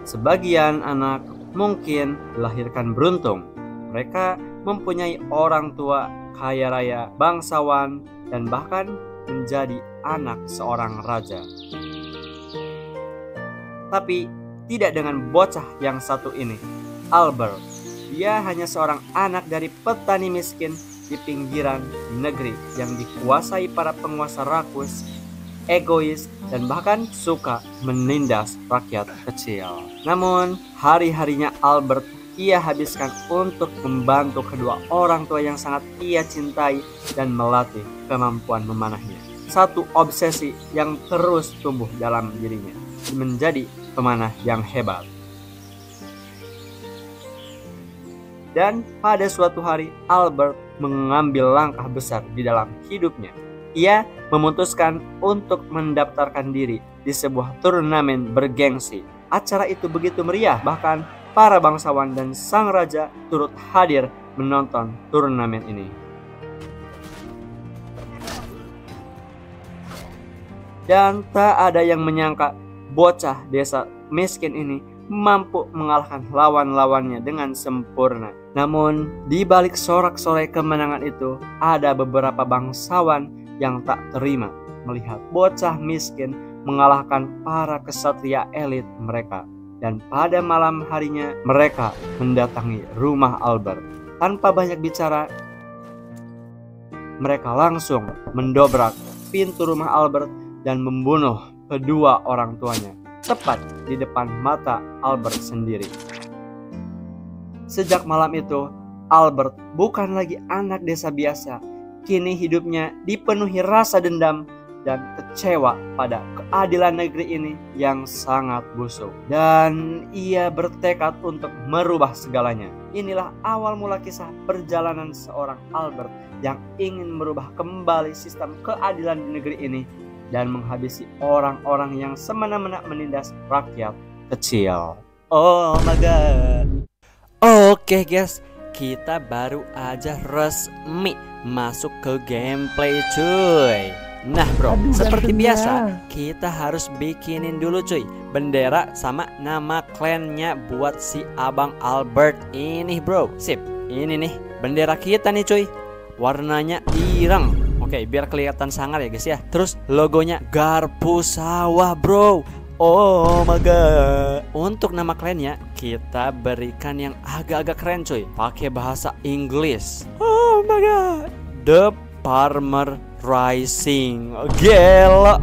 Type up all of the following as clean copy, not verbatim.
Sebagian anak mungkin dilahirkan beruntung. Mereka mempunyai orang tua kaya raya, bangsawan, dan bahkan menjadi anak seorang raja. Tapi tidak dengan bocah yang satu ini, Albert. Dia hanya seorang anak dari petani miskin di pinggiran negeri yang dikuasai para penguasa rakus, egois, dan bahkan suka menindas rakyat kecil. Namun, hari-harinya Albert ia habiskan untuk membantu kedua orang tua yang sangat ia cintai dan melatih kemampuan memanahnya. Satu obsesi yang terus tumbuh dalam dirinya, menjadi pemanah yang hebat. Dan pada suatu hari, Albert mengambil langkah besar di dalam hidupnya. Ia memutuskan untuk mendaftarkan diri di sebuah turnamen bergengsi. Acara itu begitu meriah, bahkan para bangsawan dan sang raja turut hadir menonton turnamen ini. Dan tak ada yang menyangka bocah desa miskin ini mampu mengalahkan lawan-lawannya dengan sempurna. Namun, di balik sorak-sorai kemenangan itu, ada beberapa bangsawan yang tak terima melihat bocah miskin mengalahkan para kesatria elit mereka. Dan pada malam harinya, mereka mendatangi rumah Albert. Tanpa banyak bicara, mereka langsung mendobrak pintu rumah Albert dan membunuh kedua orang tuanya, tepat di depan mata Albert sendiri. Sejak malam itu, Albert bukan lagi anak desa biasa. Kini hidupnya dipenuhi rasa dendam dan kecewa pada keadilan negeri ini yang sangat busuk. Dan ia bertekad untuk merubah segalanya. Inilah awal mula kisah perjalanan seorang Albert yang ingin merubah kembali sistem keadilan di negeri ini dan menghabisi orang-orang yang semena-mena menindas rakyat kecil. Oh my god. Oke guys, kita baru aja resmi masuk ke gameplay cuy. Nah bro, seperti biasa kita harus bikinin dulu cuy bendera sama nama klannya buat si Abang Albert ini bro. Sip, ini nih bendera kita nih cuy. Warnanya ireng. Oke, biar kelihatan sangar ya guys ya. Terus logonya garpu sawah bro. Oh my god. Untuk nama klannya kita berikan yang agak-agak keren cuy, pakai bahasa Inggris. Oh my god, The Farmer Rising. Gila,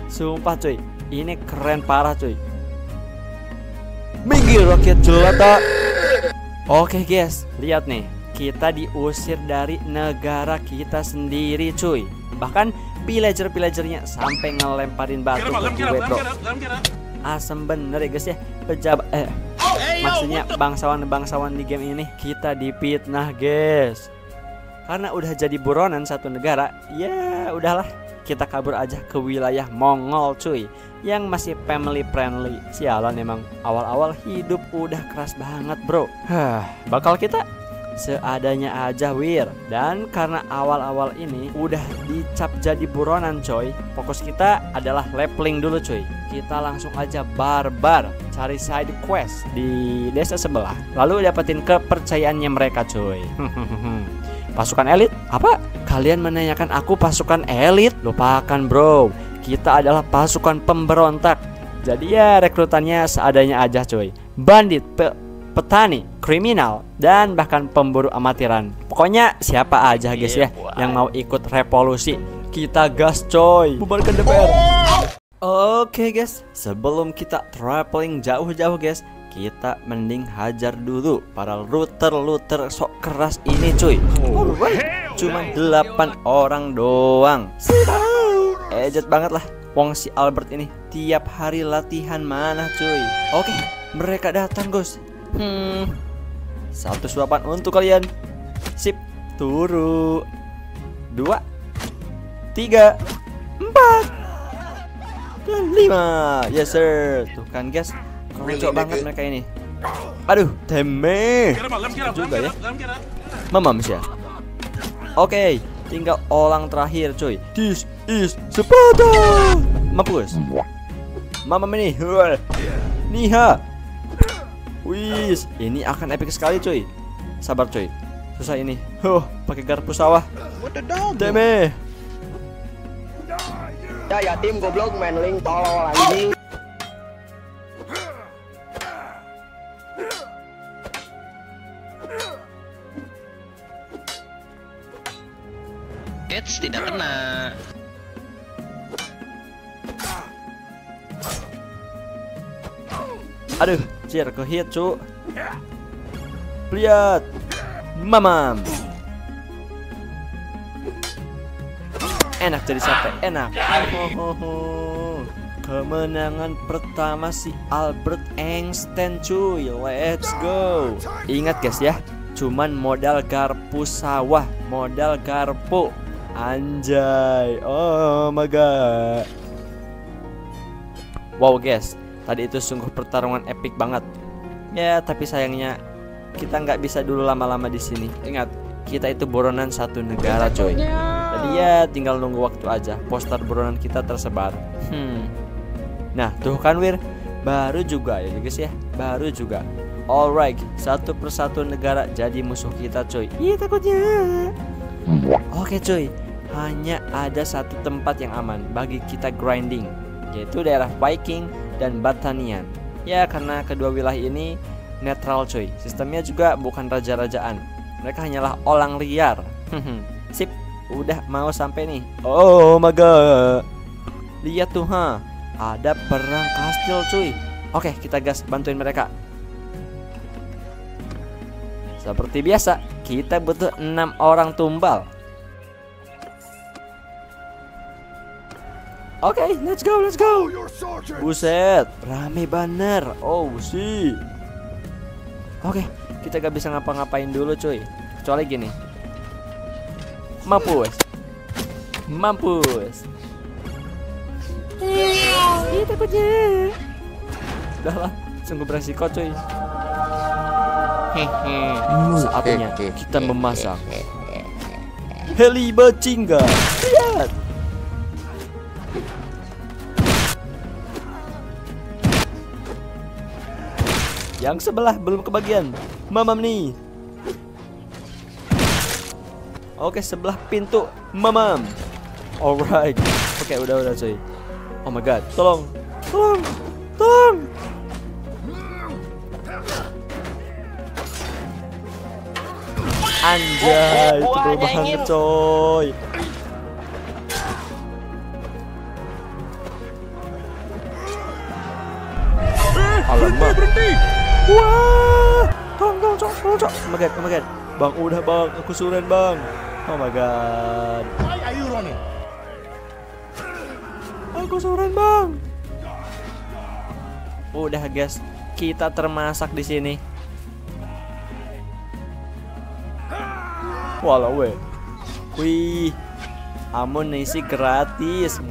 sumpah cuy, ini keren parah cuy. Minggir rakyat jelata. Oke guys, lihat nih, kita diusir dari negara kita sendiri cuy. Bahkan pillager-pillagernya sampai ngelemparin batu ke gue bro. Asem bener ya guys ya. Pejabat maksudnya bangsawan-bangsawan di game ini. Kita dipitnah guys. Karena udah jadi buronan satu negara, ya udahlah, kita kabur aja ke wilayah Mongol cuy, yang masih family friendly. Sialan emang, awal-awal hidup udah keras banget bro. Bakal kita seadanya aja wir. Dan karena awal-awal ini udah dicap jadi buronan coy, fokus kita adalah leveling dulu cuy. Kita langsung aja barbar cari side quest di desa sebelah, lalu dapetin kepercayaannya mereka cuy. Pasukan elit? Apa? Kalian menanyakan aku pasukan elit? Lupakan bro, kita adalah pasukan pemberontak. Jadi ya rekrutannya seadanya aja coy. Bandit, petani, kriminal, dan bahkan pemburu amatiran. Pokoknya siapa aja guys ya yang mau ikut revolusi. Kita gas coy, bubarkan DPR. Oke guys, sebelum kita traveling jauh-jauh guys, kita mending hajar dulu para looter sok keras ini cuy. Cuma 8 orang doang. Ejet banget lah. Wong si Albert ini tiap hari latihan mana cuy. Oke, mereka datang guys. Satu suapan untuk kalian. Sip, turu. 2, 3, 4, 5. Yes sir. Tuh kan guys, kocok banget mereka ini. Aduh, temeh juga ya. Mamams ya. Oke, tinggal orang terakhir cuy. This is Sparta. Mampus. Mama ini. Niha. Wis, ini akan epic sekali cuy. Sabar cuy. Susah ini. Pakai garpu sawah. Deme. Ya tim goblok main link tolol anjing. Eits, tidak kena. Aduh, cier ke hit cu. Lihat. Mamam. Enak jadi sate, enak. Kemenangan pertama si Albert Einstein cuy. Let's go. Ingat guys ya, cuman modal garpu sawah, modal garpu. Anjay. Oh my god. Wow guys, tadi itu sungguh pertarungan epic banget. Ya, tapi sayangnya kita nggak bisa dulu lama-lama di sini. Ingat, kita itu buronan satu negara coy. Jadi ya tinggal nunggu waktu aja. Poster buronan kita tersebar. Nah tuh kan Wir, baru juga ya guys ya, baru juga. Alright, satu persatu negara jadi musuh kita coy. Iya takutnya. Oke coy, hanya ada satu tempat yang aman bagi kita grinding, yaitu daerah Viking dan Battanian. Ya karena kedua wilayah ini netral coy. Sistemnya juga bukan raja-rajaan. Mereka hanyalah orang liar. Sip, udah mau sampai nih. Oh my god. Lihat tuh ada perang kastil cuy. Oke, kita gas bantuin mereka. Seperti biasa, kita butuh 6 orang tumbal. Oke, let's go, let's go. Buset, rame banget. Oh sih. Oke, kita gak bisa ngapa-ngapain dulu cuy, kecuali gini. Mampus. Mampus. Ih takutnya. Udahlah, sungguh beresiko cuy. Saatnya kita memasak heli bajingan. Lihat. Yang sebelah belum kebagian. Mamam nih. Oke, sebelah pintu. Mamam. Alright. Oke, udah cuy. Oh my god. Tolong. Tolong. Tolong. Anjay, tebel banget coy. Alamak. Wah, tolong, cok. Oh my god. Bang, udah bang, aku suren bang. Oh my god. Aku suren bang. Udah guys, kita termasak di sini. Walau wih, amunisi gratis.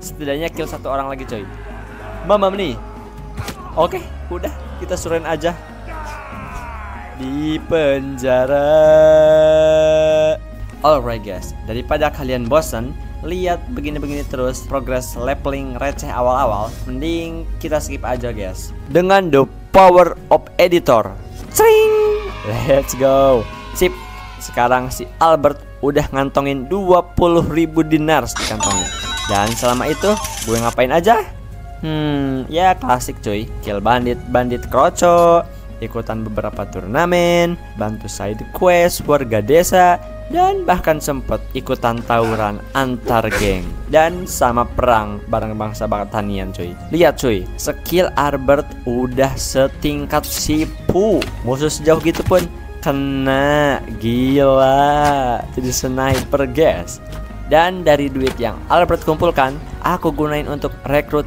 Setidaknya kill satu orang lagi coy. Mamam nih. Oke, udah kita suren aja di penjara. Alright guys, daripada kalian bosan lihat begini-begini terus progress leveling receh awal-awal, mending kita skip aja guys dengan the power of editor. Sring, let's go. Sip, sekarang si Albert udah ngantongin 20.000 dinars di kantongnya. Dan selama itu gue ngapain aja? Ya klasik cuy, kill bandit kroco, ikutan beberapa turnamen, bantu side quest warga desa, dan bahkan sempet ikutan tawuran antar geng dan sama perang bareng bangsa Battanian cuy. Lihat cuy, skill Albert udah setingkat Sipu. Musuh sejauh gitu pun kena, gila. Jadi sniper guys. Dan dari duit yang Albert kumpulkan, aku gunain untuk rekrut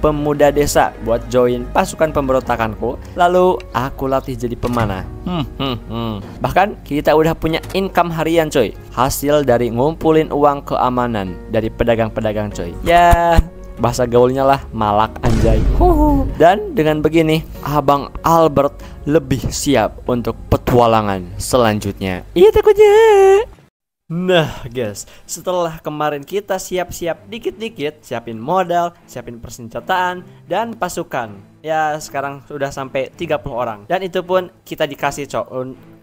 pemuda desa buat join pasukan pemberontakanku. Lalu aku latih jadi pemanah. Bahkan kita udah punya income harian coy, hasil dari ngumpulin uang keamanan dari pedagang-pedagang coy. Ya bahasa gaulnya lah malak anjay. Dan dengan begini Abang Albert lebih siap untuk petualangan selanjutnya. Iya takutnya. Nah guys, setelah kemarin kita siap-siap dikit-dikit, siapin modal, siapin persenjataan dan pasukan. Ya sekarang sudah sampai 30 orang. Dan itu pun kita dikasih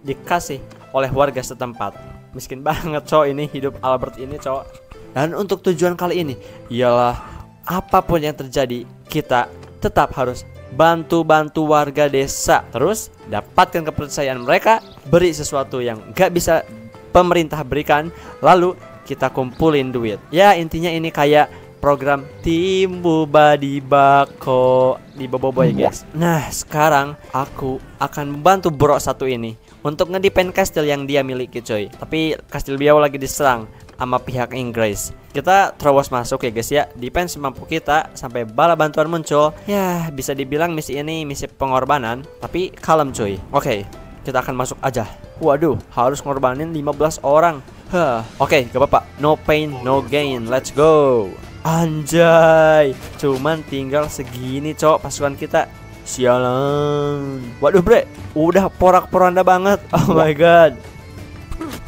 dikasih oleh warga setempat. Miskin banget ini hidup Albert ini Dan untuk tujuan kali ini ialah apapun yang terjadi, kita tetap harus bantu-bantu warga desa. Terus dapatkan kepercayaan mereka, beri sesuatu yang gak bisa pemerintah berikan, lalu kita kumpulin duit. Ya intinya ini kayak program Tim Buba di Bako di Boboiboy guys. Nah sekarang aku akan membantu bro satu ini untuk ngedefend kastil yang dia miliki coy. Tapi kastil Biau lagi diserang sama pihak Inggris. Kita terus masuk ya guys ya, defense semampu kita sampai bala bantuan muncul. Ya bisa dibilang misi ini misi pengorbanan, tapi kalem cuy. Oke, kita akan masuk aja. Waduh, harus ngorbanin 15 orang. Oke, gak apa-apa. No pain, no gain. Let's go. Anjay, cuman tinggal segini pasukan kita. Sialan. Waduh bre, udah porak-poranda banget. Oh my god.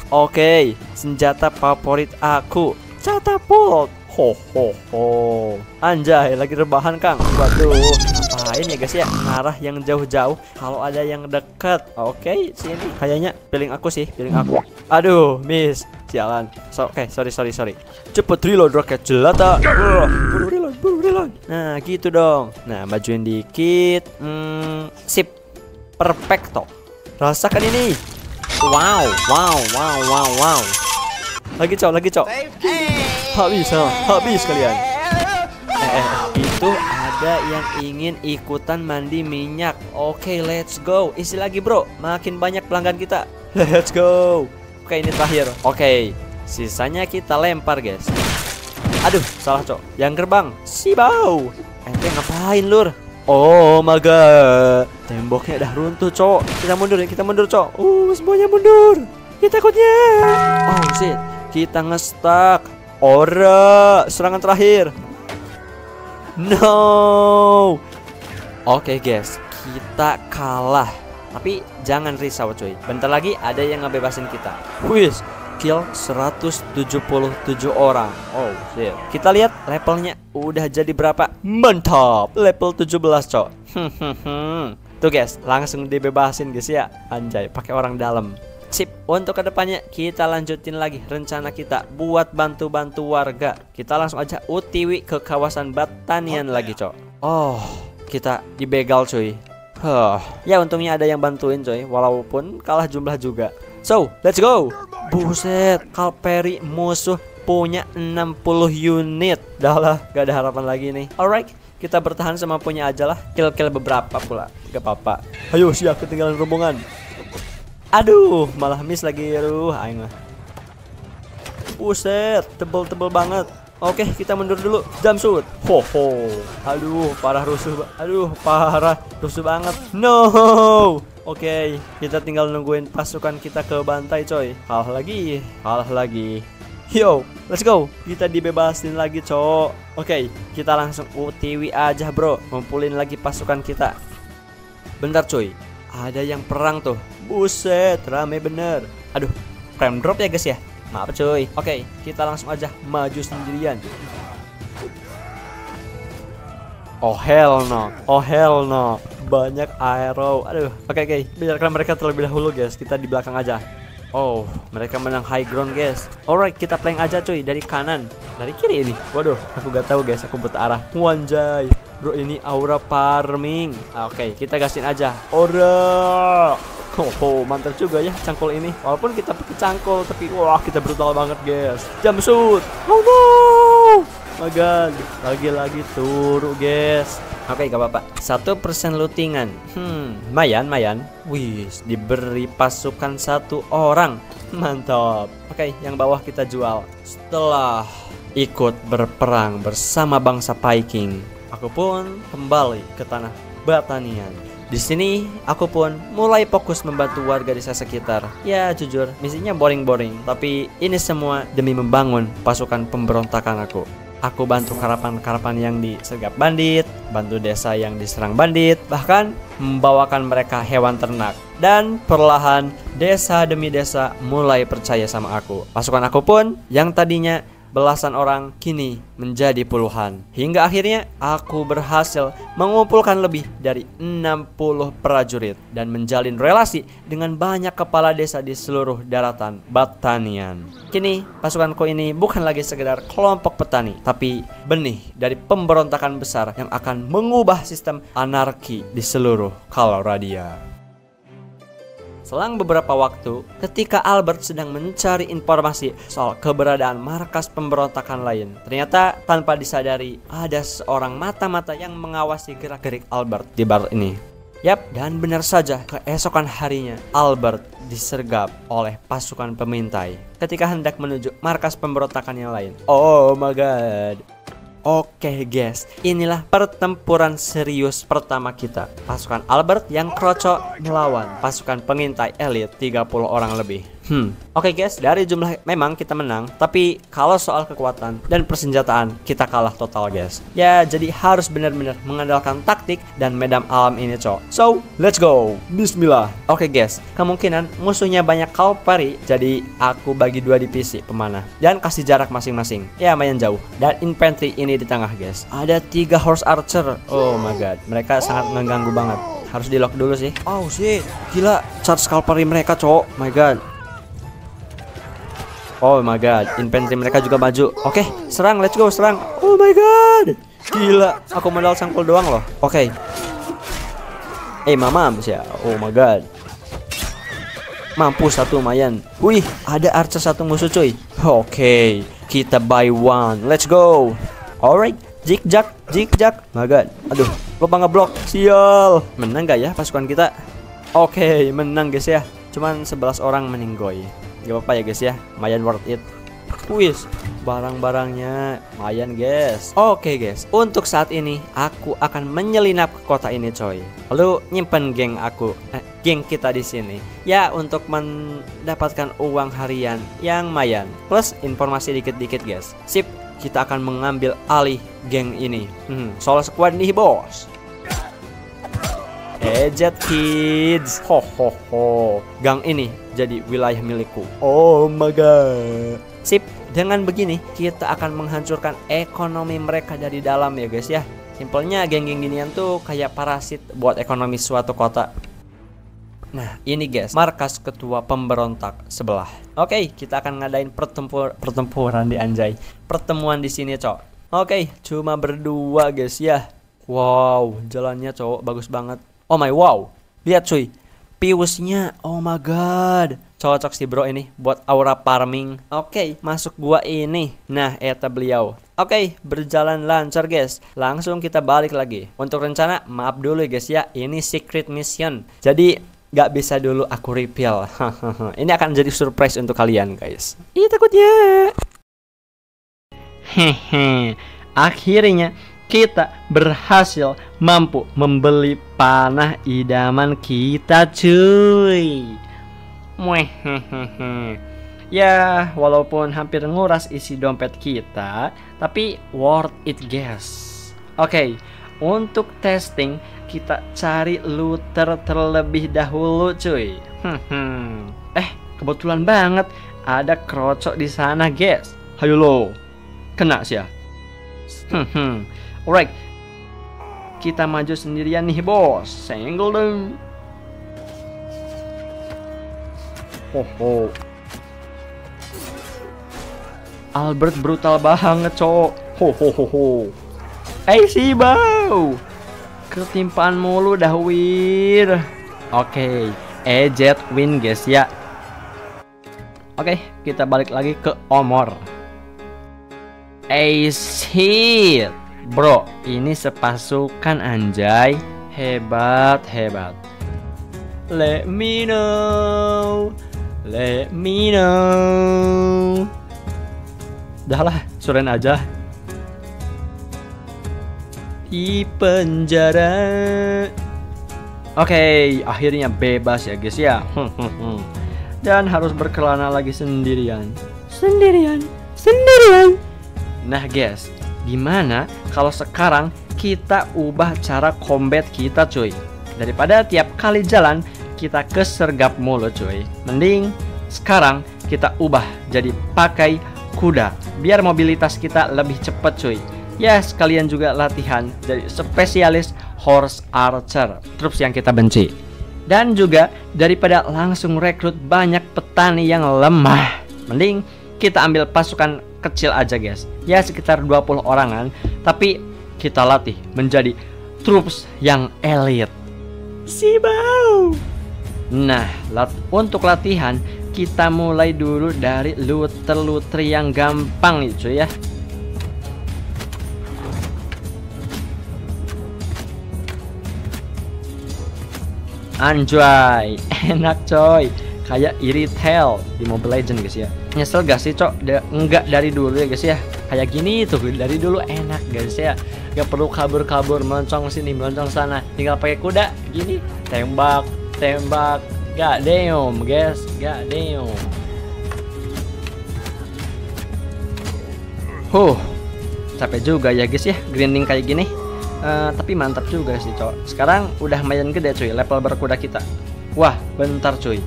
Oke, senjata favorit aku, catapult. Anjay, lagi rebahan Kang. Waduh, ngapain ya guys ya, arah yang jauh-jauh kalau ada yang dekat. Oke, sini kayaknya pilih aku sih, pilih aku. Aduh, miss. Sialan. Oke, sorry. Cepet reload roket jelata. Buru reload. Nah, gitu dong. Nah, majuin dikit. Sip. Perfecto. Rasakan ini. Wow. Lagi cok. Habis kalian. Itu ada yang ingin ikutan mandi minyak. Oke, let's go. Isi lagi bro, makin banyak pelanggan kita. Let's go. Oke, ini terakhir. Oke, sisanya kita lempar guys. Aduh, salah cok. Yang gerbang si bau. Ente ngapain lur? Oh my god, temboknya udah runtuh cok. Kita mundur cok. Semuanya mundur. Kita takutnya. Oh shit, kita ngestak. Ora, serangan terakhir. No. Oke guys, kita kalah. Tapi jangan risau cuy, bentar lagi ada yang ngebebasin kita. Wis, kill 177 orang. Oh shit. Kita lihat levelnya udah jadi berapa. Mantap, level 17 cok. Tuh guys, langsung dibebasin guys ya. Anjay, pakai orang dalam. Sip, untuk kedepannya kita lanjutin lagi rencana kita buat bantu-bantu warga. Kita langsung aja UTW ke kawasan Batanian lagi cok. Oh, kita dibegal cuy. Ya untungnya ada yang bantuin coy, walaupun kalah jumlah juga. So, let's go. Buset, Kalperi musuh punya 60 unit. Dah lah, gak ada harapan lagi nih. Alright, kita bertahan sama punya aja lah. Kill berapa pula, gak apa-apa. Ayo siap, ketinggalan rombongan. Aduh, malah miss lagi. Aing lah. Buset, tebel banget. Oke, kita mundur dulu. Jumpsuit. Aduh, parah rusuh banget. No. Oke, kita tinggal nungguin pasukan kita ke bantai coy. Kalah lagi. Yo, let's go. Kita dibebasin lagi cok. Oke, kita langsung UTW aja bro. Ngumpulin lagi pasukan kita. Bentar coy, ada yang perang tuh. Buset, rame bener. Aduh, frame drop ya guys ya. Maaf cuy. Oke, kita langsung aja maju sendirian. Oh hell no. Banyak arrow. Aduh. Oke. Biarkan mereka terlebih dahulu guys. Kita di belakang aja. Oh, mereka menang high ground guys. Alright, kita plank aja cuy dari kanan. Dari kiri ini. Waduh, aku gak tahu guys. Aku buta arah. Wanjay. Bro, ini aura farming. Oke, kita gasin aja. Aura. Mantap juga ya cangkul ini. Walaupun kita pakai cangkul, tapi wah kita brutal banget guys. Jumpsuit. Oh no. My god. Lagi turu guys. Oke, gak apa-apa. 1% lootingan. Lumayan. Wih, diberi pasukan 1 orang. Mantap. Oke, yang bawah kita jual. Setelah ikut berperang bersama bangsa Viking, aku pun kembali ke tanah Batanian. Di sini aku pun mulai fokus membantu warga desa sekitar. Ya jujur, misinya boring, tapi ini semua demi membangun pasukan pemberontakan aku. Aku bantu karapan-karapan yang disergap bandit, bantu desa yang diserang bandit, bahkan membawakan mereka hewan ternak. Dan perlahan desa demi desa mulai percaya sama aku. Pasukan aku pun yang tadinya belasan orang kini menjadi puluhan. Hingga akhirnya aku berhasil mengumpulkan lebih dari 60 prajurit dan menjalin relasi dengan banyak kepala desa di seluruh daratan Battanian. Kini pasukanku ini bukan lagi sekedar kelompok petani, tapi benih dari pemberontakan besar yang akan mengubah sistem anarki di seluruh Calradia. Selang beberapa waktu, ketika Albert sedang mencari informasi soal keberadaan markas pemberontakan lain, ternyata tanpa disadari ada seorang mata-mata yang mengawasi gerak-gerik Albert di bar ini. Yap, dan benar saja, keesokan harinya Albert disergap oleh pasukan pemintai ketika hendak menuju markas pemberontakan yang lain. Oh my god. Oke guys, inilah pertempuran serius pertama kita. Pasukan Albert yang krocok melawan pasukan pengintai elit 30 orang lebih. Oke guys, dari jumlah memang kita menang, tapi kalau soal kekuatan dan persenjataan kita kalah total guys. Ya, jadi harus benar-benar mengandalkan taktik dan medan alam ini cok. So, let's go. Bismillah. Oke guys, kemungkinan musuhnya banyak Calpari, jadi aku bagi dua divisi pemanah dan kasih jarak masing-masing. Ya, lumayan jauh. Dan infantry ini di tengah guys. Ada 3 horse archer. Oh my god, mereka sangat mengganggu banget. Harus di lock dulu sih. Oh shit, gila, charge Calpari mereka cok. My god. Oh my god, infantry mereka juga maju. Oke, serang, let's go, serang. Oh my god, gila, aku modal sangkul doang loh. Oke. Mamam sih ya. Oh my god. Mampus satu lumayan. Wih, ada archer satu musuh cuy. Oke, kita buy one. Let's go. Alright, zigzag, zigzag. My god. Aduh, lupa ngeblok. Sial. Menang gak ya pasukan kita? Oke, menang guys ya. Cuman 11 orang meninggoy. Gak apa-apa ya guys ya, lumayan worth it. Wis, barang-barangnya lumayan guys. Oke guys, untuk saat ini aku akan menyelinap ke kota ini coy. Lalu nyimpen geng aku, geng kita di sini. Ya, untuk mendapatkan uang harian yang lumayan. Plus informasi dikit-dikit guys. Sip, kita akan mengambil alih geng ini. Solo squad nih bos. Jet kids, ho ho ho. Gang ini jadi wilayah milikku. Oh my god. Sip, dengan begini kita akan menghancurkan ekonomi mereka dari dalam ya guys ya. Simpelnya geng-geng ginian tuh kayak parasit buat ekonomi suatu kota. Nah ini guys, markas ketua pemberontak sebelah. Oke, kita akan ngadain pertempuran di anjay. Pertemuan di sini cok. Oke, cuma berdua guys ya. Wow, jalannya cowok bagus banget. Oh my wow, lihat cuy, piusnya, oh my god, cocok sih bro ini buat aura farming. Oke, masuk gua ini. Nah, eta beliau. Oke, berjalan lancar guys. Langsung kita balik lagi. Untuk rencana, maaf dulu guys ya, ini secret mission. Jadi gak bisa dulu aku reveal. Ini akan jadi surprise untuk kalian guys. Ih takutnya. Hehe, akhirnya kita berhasil mampu membeli panah idaman kita cuy. Ya walaupun hampir nguras isi dompet kita, tapi worth it guys. Oke, untuk testing kita cari looter terlebih dahulu cuy. Kebetulan banget ada krocok di sana guys. Hayo lo, kena sih ya. Alright, kita maju sendirian nih bos. Senggol dong. Albert brutal banget cok. Si bau, ketimpaan mulu dah wir. Oke, Jet win guys ya. Oke, kita balik lagi ke Omor. Shit bro, ini sepasukan anjay. Hebat. Let me know. Dah lah, suren aja. Di penjara. Oke, akhirnya bebas ya guys ya. Dan harus berkelana lagi sendirian. Nah guys, Gimana kalau sekarang kita ubah cara combat kita cuy. Daripada tiap kali jalan kita kesergap mulu cuy. Mending sekarang kita ubah jadi pakai kuda. Biar mobilitas kita lebih cepat cuy. Ya sekalian juga latihan jadi spesialis horse archer, troops yang kita benci. Dan juga daripada langsung rekrut banyak petani yang lemah, mending kita ambil pasukan kecil aja guys. Ya sekitar 20 orangan, tapi kita latih menjadi troops yang elit. Sibau. Nah, untuk latihan kita mulai dulu dari looter-looter yang gampang nih cuy ya. Anjay, enak coy. Kayak Irithel di Mobile Legends guys ya. Nyesel gak sih cok? Enggak dari dulu ya guys ya. Kayak gini tuh dari dulu enak guys ya. Gak perlu kabur-kabur meloncong sini meloncong sana. Tinggal pakai kuda gini, tembak. God damn guys, god damn. Capek juga ya guys ya grinding kayak gini. Tapi mantap juga sih cok. Sekarang udah lumayan gede cuy level berkuda kita. Wah bentar cuy,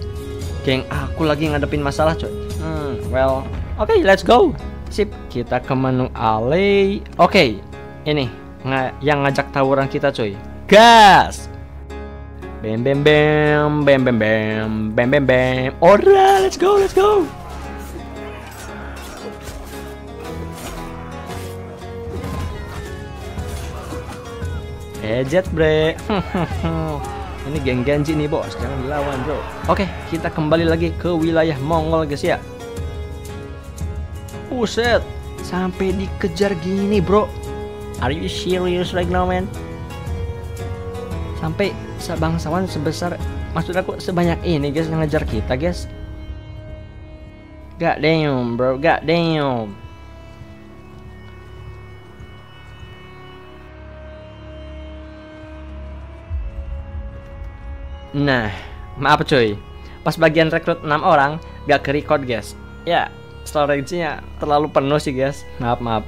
geng aku lagi ngadepin masalah cuy. Oke, let's go. Sip, kita ke menu alley. Oke, ini yang ngajak tawuran kita cuy. Gas. Bam bam bam bam bam bam bam bam bam. Ora, let's go. Jet bre. Ini geng Genji nih bos, jangan dilawan bro. Oke, kita kembali lagi ke wilayah Mongol guys ya. Buset, sampai dikejar gini bro. Are you serious right now man? Sampai sebangsawan sebesar, maksud aku sebanyak ini guys yang ngejar kita guys. God damn bro, god damn. Nah, maaf cuy, pas bagian rekrut 6 orang gak ke-record guys. Ya, storage-nya terlalu penuh sih guys. Maaf.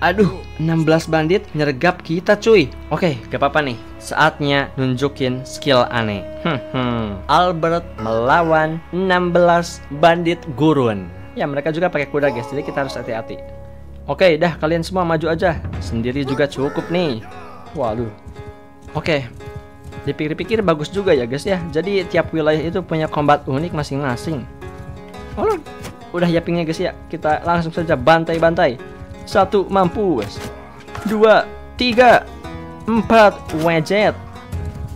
Aduh, 16 bandit nyergap kita cuy. Oke, gak apa-apa nih. Saatnya nunjukin skill aneh. Albert melawan 16 bandit gurun. Ya, mereka juga pakai kuda guys, jadi kita harus hati-hati. Oke, dah kalian semua maju aja. Sendiri juga cukup nih. Waduh. Oke. Dipikir-pikir bagus juga ya guys ya. Jadi tiap wilayah itu punya combat unik masing-masing. Udah yapingnya guys ya. Kita langsung saja bantai-bantai. 1 mampus, 2, 3, 4 wedget,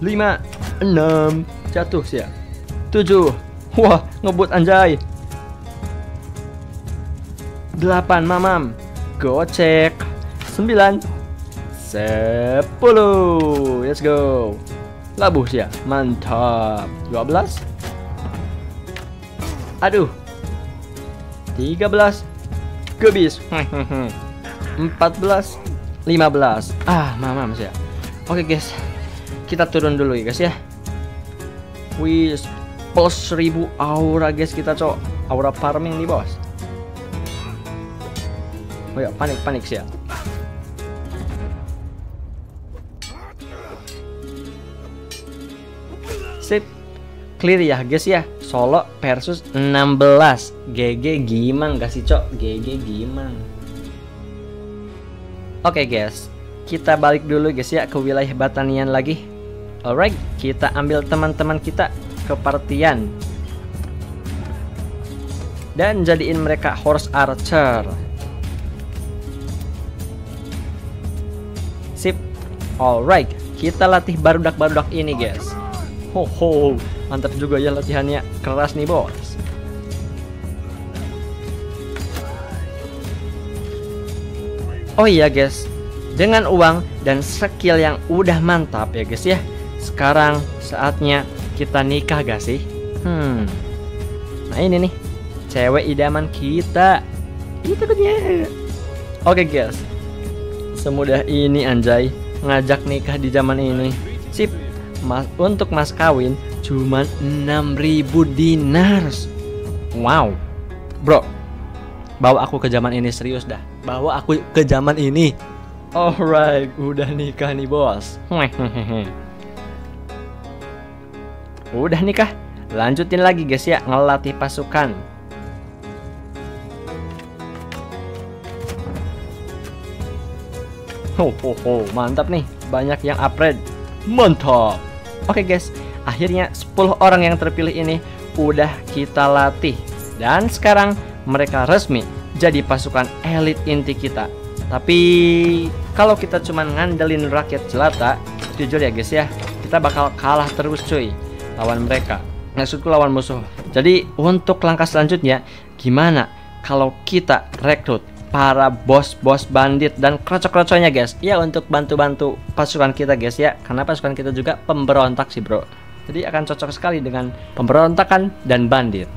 5, 6 jatuh sih ya. 7, wah ngebut anjay. 8 mamam, gocek. 9, 10, let's go. Labuh sih ya, mantap. 12, aduh. 13, gebis. 14, 15. Mamam sih ya. Oke guys, kita turun dulu ya guys ya. Wih, plus 1000 aura guys kita cok. Aura farming nih bos. Oh ya, panik sih ya. Sip, clear ya guys ya. Solo versus 16. GG gimang gak sih cok? GG gimang. Oke guys, kita balik dulu guys ya ke wilayah Batanian lagi. Alright, kita ambil teman-teman kita ke partian dan jadiin mereka horse archer. Sip. Alright, kita latih barudak-barudak ini guys. Mantap juga ya latihannya, keras nih bos. Oh iya guys, dengan uang dan skill yang udah mantap ya guys ya, sekarang saatnya kita nikah gak sih? Nah ini nih, cewek idaman kita. Ini takutnya. Oke guys, semudah ini anjay ngajak nikah di zaman ini. Sip. Untuk mas kawin cuman 6.000 dinars. Wow bro, bawa aku ke zaman ini serius dah. bahwa aku ke zaman ini. Alright, udah nikah nih bos. Udah nikah, lanjutin lagi guys ya, ngelatih pasukan. Mantap nih, banyak yang upgrade. Mantap. Oke guys, akhirnya 10 orang yang terpilih ini udah kita latih. Dan sekarang mereka resmi jadi pasukan elit inti kita. Tapi kalau kita cuma ngandelin rakyat jelata, jujur ya guys ya, kita bakal kalah terus cuy lawan mereka. Maksudku lawan musuh. Jadi untuk langkah selanjutnya, gimana kalau kita rekrut para bos-bos bandit dan krocok-krocoknya guys? Ya untuk bantu-bantu pasukan kita guys ya, karena pasukan kita juga pemberontak sih bro. Jadi akan cocok sekali dengan pemberontakan dan bandit.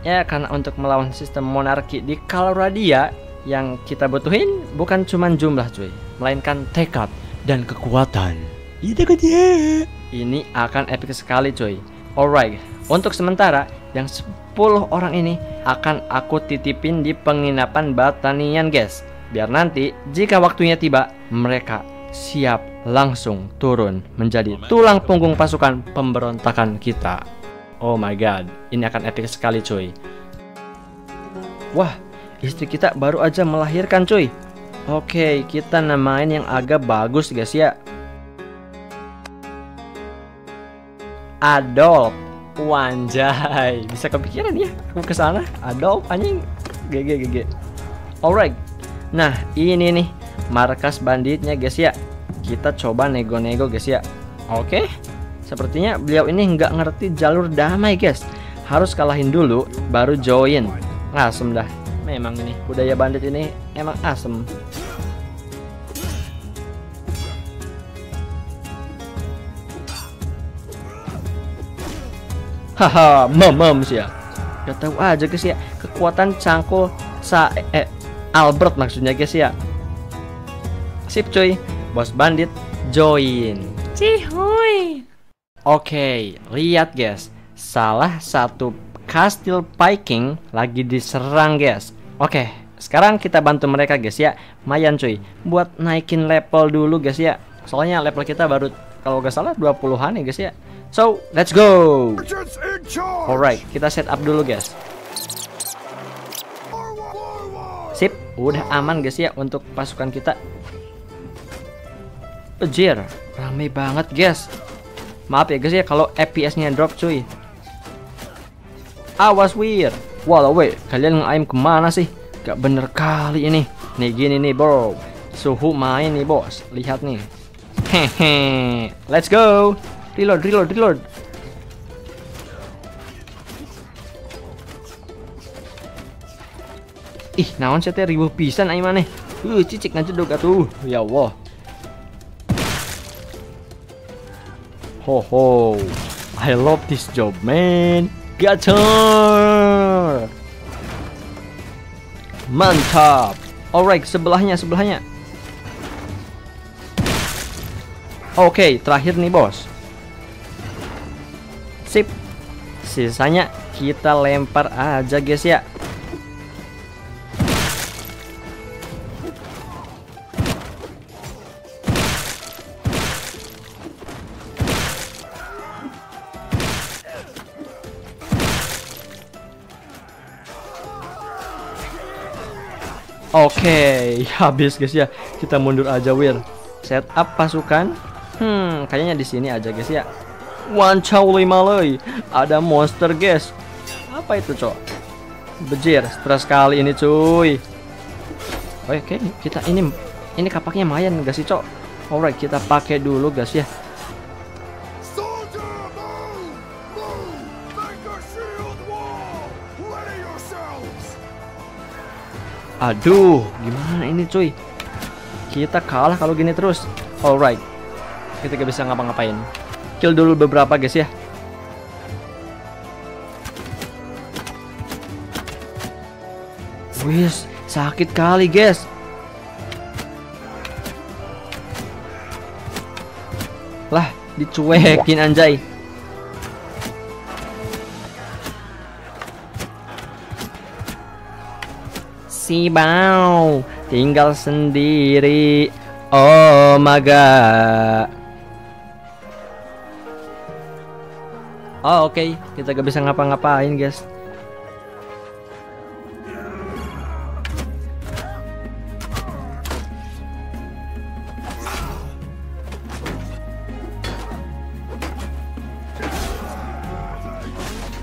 Ya karena untuk melawan sistem monarki di Calradia, yang kita butuhin bukan cuma jumlah cuy, melainkan tekad dan kekuatan. Ini akan epic sekali cuy. Alright, untuk sementara yang 10 orang ini akan aku titipin di penginapan Batanian guys. Biar nanti jika waktunya tiba, mereka siap langsung turun menjadi tulang punggung pasukan pemberontakan kita. Oh my god, ini akan epic sekali cuy. Wah, istri kita baru aja melahirkan cuy. Oke, kita namain yang agak bagus guys ya. Adolf. Wanjay, bisa kepikiran ya aku kesana. Adolf anjing. GG. Alright. Nah ini nih markas banditnya guys ya. Kita coba nego-nego guys ya. Oke, sepertinya beliau ini nggak ngerti jalur damai guys. Harus kalahin dulu baru join. Asem dah. Memang ini budaya bandit ini emang asem. Haha, memems ya. Gak tahu aja guys ya, kekuatan cangkul Albert maksudnya guys ya. Sip cuy, bos bandit join. Cihuy. Oke, lihat guys, salah satu kastil Viking lagi diserang guys. Oke, sekarang kita bantu mereka guys ya. Mayan cuy, buat naikin level dulu guys ya. Soalnya level kita baru kalau gak salah 20-an ya guys ya. So, let's go. Alright, kita set up dulu guys. Sip, udah aman guys ya untuk pasukan kita. Anjir, rame banget guys. Maaf ya guys ya kalau FPS-nya drop cuy. Awas wir. Walau weh, kalian nge-aim kemana sih? Gak bener kali ini. Nih gini nih bro, suhu main nih bos. Lihat nih. Hehe, let's go. Reload. Ih, naon sih teh ribuh pisan aing maneh. Cicik ngajedog atuh. Ya Allah. Ho. I love this job, man. Gacor. Mantap. Alright, sebelahnya. Oke, terakhir nih, bos. Sip. Sisanya kita lempar aja, guys ya. Oke, habis guys ya. Kita mundur aja, wir. Setup pasukan. Kayaknya di sini aja guys ya. Wancau limalai. Ada monster guys. Apa itu, cok? Bejir, stres kali ini, cuy. Oke, kita ini kapaknya lumayan gak sih, cok? Alright, kita pakai dulu guys ya. Aduh, gimana ini cuy? Kita kalah kalau gini terus. Alright, kita gak bisa ngapa-ngapain. Kill dulu beberapa guys ya. Wis, sakit kali guys. Lah, dicuekin anjay. Si Bao tinggal sendiri. Oh my god. Oh oke, kita gak bisa ngapa-ngapain guys.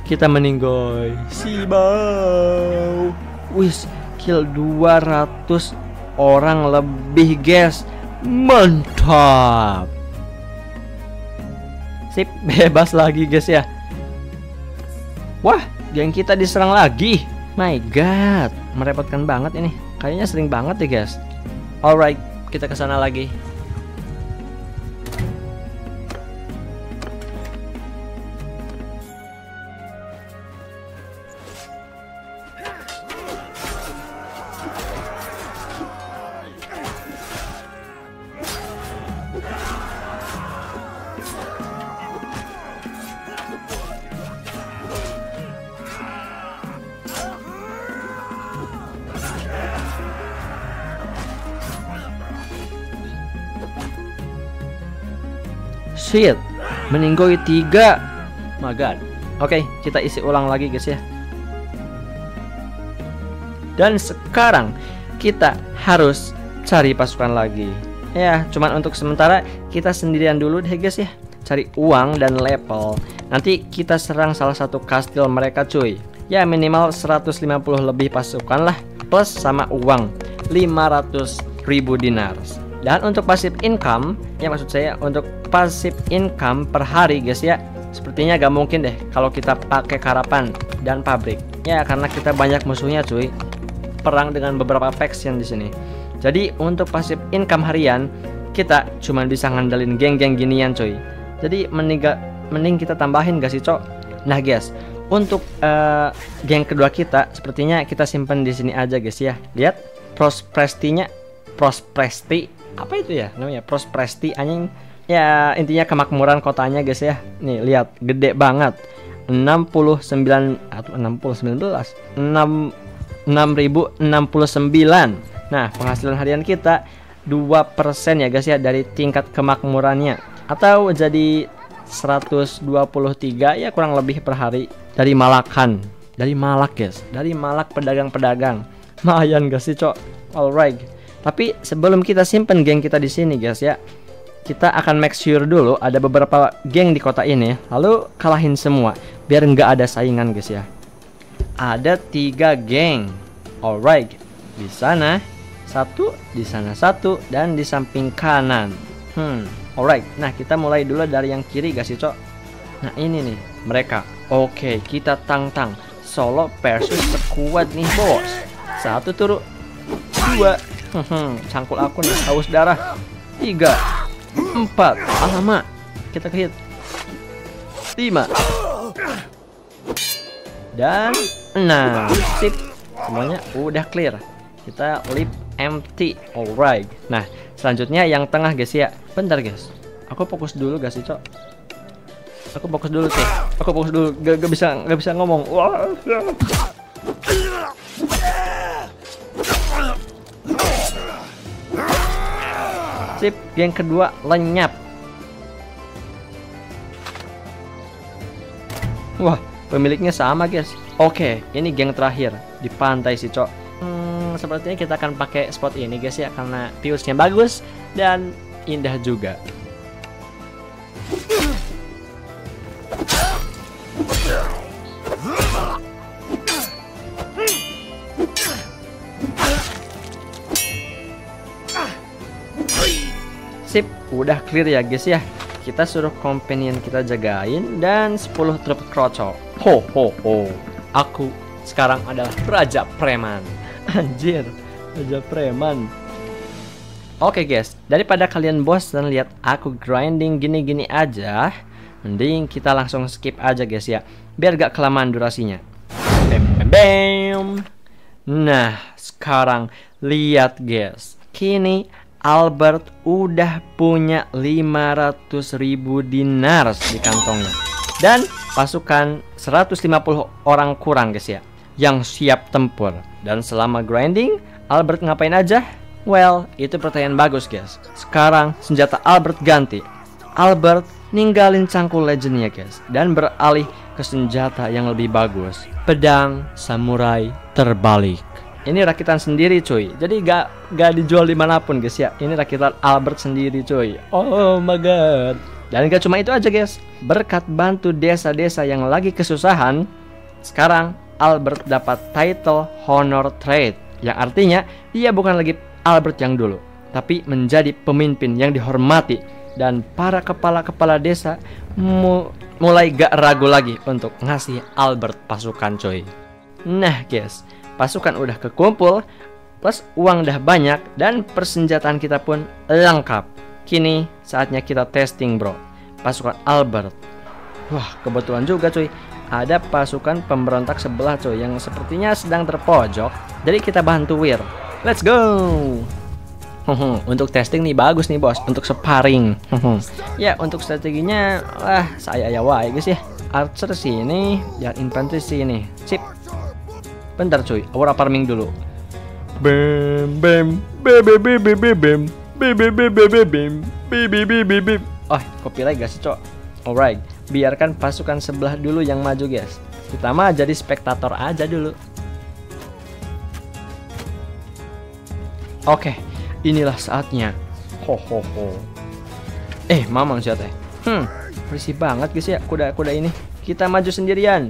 Kita meninggoy si Bao. Wis, kill 200 orang lebih guys. Mantap. Sip, bebas lagi guys ya. Wah, geng kita diserang lagi. My god, merepotkan banget ini. Kayaknya sering banget deh guys. Alright, kita ke sana lagi. Shit, meninggoy 3. My god. Oke, kita isi ulang lagi guys ya. Dan sekarang kita harus cari pasukan lagi. Ya, cuman untuk sementara kita sendirian dulu deh guys ya. Cari uang dan level. Nanti kita serang salah satu kastil mereka cuy. Ya minimal 150 lebih pasukan lah. Plus sama uang 500.000 dinars. Dan untuk passive income, ya maksud saya untuk passive income per hari guys ya, sepertinya gak mungkin deh kalau kita pakai karapan dan pabrik. Ya karena kita banyak musuhnya cuy. Perang dengan beberapa faction di sini. Jadi untuk passive income harian kita cuma bisa ngandelin geng-geng ginian cuy. Jadi mending kita tambahin gak sih cok? Nah guys, untuk geng kedua kita sepertinya kita simpen di sini aja guys ya. Lihat prosperity apa itu ya namanya, prosperity anjing ya, intinya kemakmuran kotanya guys ya. Nih lihat gede banget, 69 atau 6069. Nah penghasilan harian kita 2% ya guys ya dari tingkat kemakmurannya, atau jadi 123 ya kurang lebih per hari dari Malakan, dari Malak guys, dari Malak pedagang-pedagang. Lumayan gak sih cok? Alright. Tapi sebelum kita simpen geng kita di sini guys ya, kita akan make sure dulu ada beberapa geng di kota ini, lalu kalahin semua biar nggak ada saingan guys ya. Ada 3 geng. Alright, di sana 1, di sana 1, dan di samping kanan. Alright, nah kita mulai dulu dari yang kiri guys ya cok. Nah ini nih mereka. Oke, kita tantang solo versus squad nih bos. 1 turun, 2. Cangkul aku nih, haus darah. 3, 4, alamak, kita hit 5 dan 6. Sip, semuanya udah clear. Kita leave empty. Alright. Nah selanjutnya yang tengah guys ya. Bentar guys, aku fokus dulu guys sih cok. Aku fokus dulu sih. Aku fokus dulu. Gak bisa ngomong. Wah. Sip, geng kedua lenyap. Wah, pemiliknya sama guys. Oke, ini geng terakhir di pantai sih cok. Sepertinya kita akan pakai spot ini guys ya, karena viewsnya bagus dan indah juga. Sip, udah clear ya guys ya. Kita suruh companion kita jagain dan 10 truk kroco. Ho ho ho. Aku sekarang adalah raja preman. Anjir, raja preman. Oke guys, daripada kalian bosan lihat aku grinding gini-gini aja, mending kita langsung skip aja guys ya, biar gak kelamaan durasinya. Bam bam bam. Nah, sekarang lihat guys. Kini Albert udah punya 500.000 dinars di kantongnya. Dan pasukan 150 orang kurang guys ya. yang siap tempur. Dan selama grinding, Albert ngapain aja? Well, itu pertanyaan bagus guys. Sekarang senjata Albert ganti. Albert ninggalin cangkul legendnya guys, dan beralih ke senjata yang lebih bagus, pedang samurai terbalik. Ini rakitan sendiri cuy, jadi gak dijual dimanapun guys ya. Ini rakitan Albert sendiri cuy. Oh my god. Dan gak cuma itu aja guys, berkat bantu desa-desa yang lagi kesusahan, sekarang Albert dapat title Honor Trade, yang artinya dia bukan lagi Albert yang dulu, tapi menjadi pemimpin yang dihormati. Dan para kepala-kepala desa mulai gak ragu lagi untuk ngasih Albert pasukan coy. Nah guys, pasukan udah kekumpul, plus uang udah banyak, dan persenjataan kita pun lengkap. Kini saatnya kita testing bro, pasukan Albert. Wah, kebetulan juga cuy, ada pasukan pemberontak sebelah cuy yang sepertinya sedang terpojok. Jadi kita bantu Wir. Let's go. Untuk testing nih bagus nih bos, untuk sparring. Ya untuk strateginya saya wae guys ya. Archer sini, yang infantry sini. Sip. Bentar cuy, aura farming dulu. Bam bam bam bam bam bam bam bam bam bam. Oh, copyright gak sih cok? Alright, biarkan pasukan sebelah dulu yang maju guys. Kita mah jadi spektator aja dulu. Oke, inilah saatnya. Ho ho ho. Mamang siapa teh? Berisik banget guys ya kuda-kuda ini. Kita maju sendirian.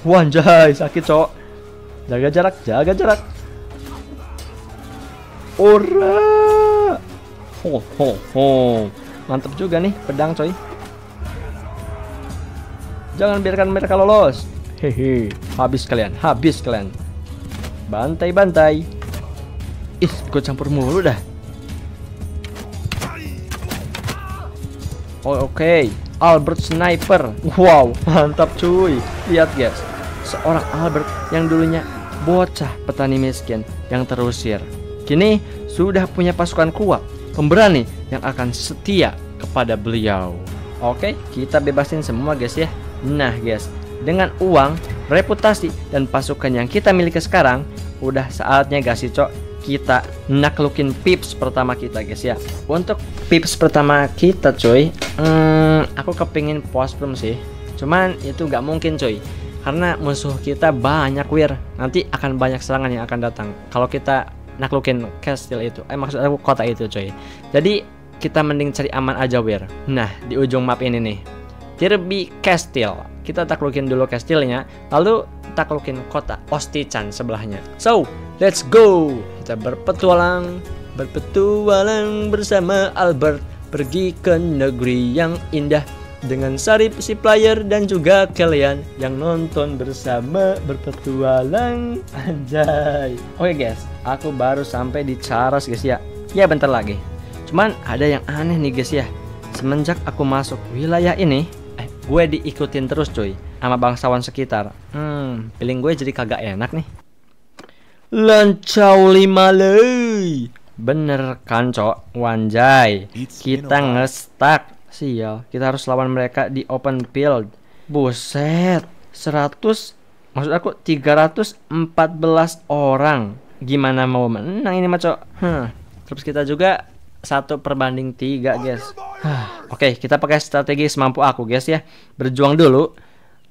Wanjay, sakit cok. Jaga jarak, jaga jarak. Ora. Ho ho ho. Mantap juga nih pedang coy. Jangan biarkan mereka lolos. Hehe, habis kalian, habis kalian. Bantai-bantai. Ikut campur mulu dah. Oke. Albert Sniper. Wow, mantap cuy. Lihat guys, seorang Albert yang dulunya bocah petani miskin yang terusir, kini sudah punya pasukan kuat, pemberani yang akan setia kepada beliau. Oke, kita bebasin semua guys ya. Nah guys, dengan uang, reputasi, dan pasukan yang kita miliki sekarang, udah saatnya gak sih cok, kita naklukin pips pertama kita guys ya. Untuk pips pertama kita cuy, aku kepingin postrum sih. Cuman itu gak mungkin cuy, karena musuh kita banyak Wir. Nanti akan banyak serangan yang akan datang kalau kita naklukin castle itu. Maksud aku kota itu cuy. Jadi kita mending cari aman aja Wir. Nah di ujung map ini nih, Kirby Castle. Kita taklukin dulu castle-nya, lalu taklukin kota Ostichan sebelahnya. So, let's go. Kita berpetualang bersama Albert, pergi ke negeri yang indah dengan Sarip si player dan juga kalian yang nonton bersama berpetualang. Anjay. Oke guys, aku baru sampai di Charos guys ya. Ya bentar lagi. Cuman ada yang aneh nih guys ya. Semenjak aku masuk wilayah ini, gue diikutin terus cuy sama bangsawan sekitar. Feeling gue jadi kagak enak nih. Lancau 5 lei. Bener kan cok, wanjay. Kita ngestak. Sial, kita harus lawan mereka di open field. Buset, 314 orang. Gimana mau menang ini mah cok? Terus kita juga 1/3 guys. Oke, kita pakai strategi semampu aku guys ya. Berjuang dulu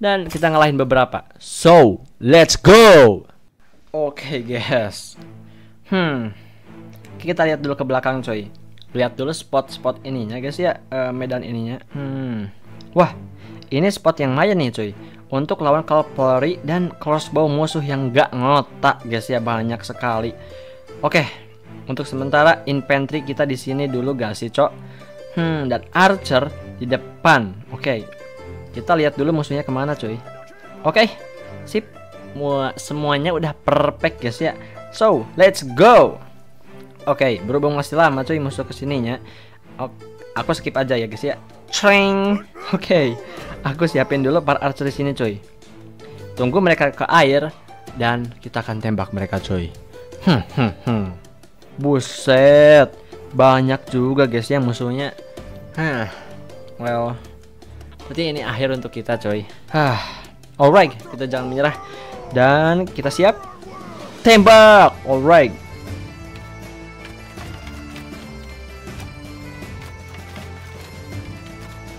dan kita ngalahin beberapa. So, let's go. Oke guys. Kita lihat dulu ke belakang coy. Lihat dulu spot-spot ininya guys ya, medan ininya. Wah, ini spot yang lumayan nih coy, untuk lawan cavalry dan crossbow musuh yang gak ngotak guys ya, banyak sekali. Oke, untuk sementara infantry kita di sini dulu gak sih cok? Dan archer di depan. Oke, kita lihat dulu musuhnya kemana coy. Oke, sip. Semuanya udah perfect guys ya. So, let's go. Oke, berhubung masih lama coy musuh kesininya, aku skip aja ya guys ya. Treng. Oke, aku siapin dulu para archer di sini coy. Tunggu mereka ke air dan kita akan tembak mereka coy. Buset, banyak juga guys ya musuhnya. Well, Berarti ini akhir untuk kita coy. Alright, kita jangan menyerah. Dan kita siap. Tembak. Alright.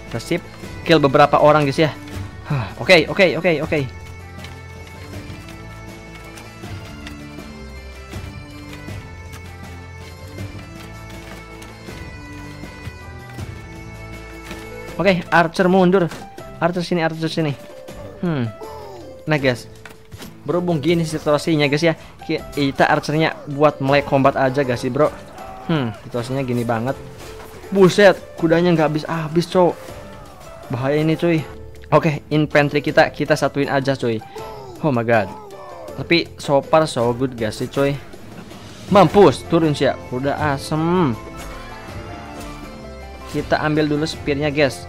Kita sip. Kill beberapa orang guys ya. Oke. Oke, Archer mundur. Archer sini. Nah guys, berhubung gini situasinya guys ya, kita Archernya buat mulai combat aja guys sih bro. Situasinya gini banget. Buset, kudanya nggak habis cow. Bahaya ini cuy. Oke, infantry kita satuin aja cuy. Oh my god. Tapi so far so good guys sih cuy. Mampus, turun sih ya. Udah asem. Kita ambil dulu spearnya guys.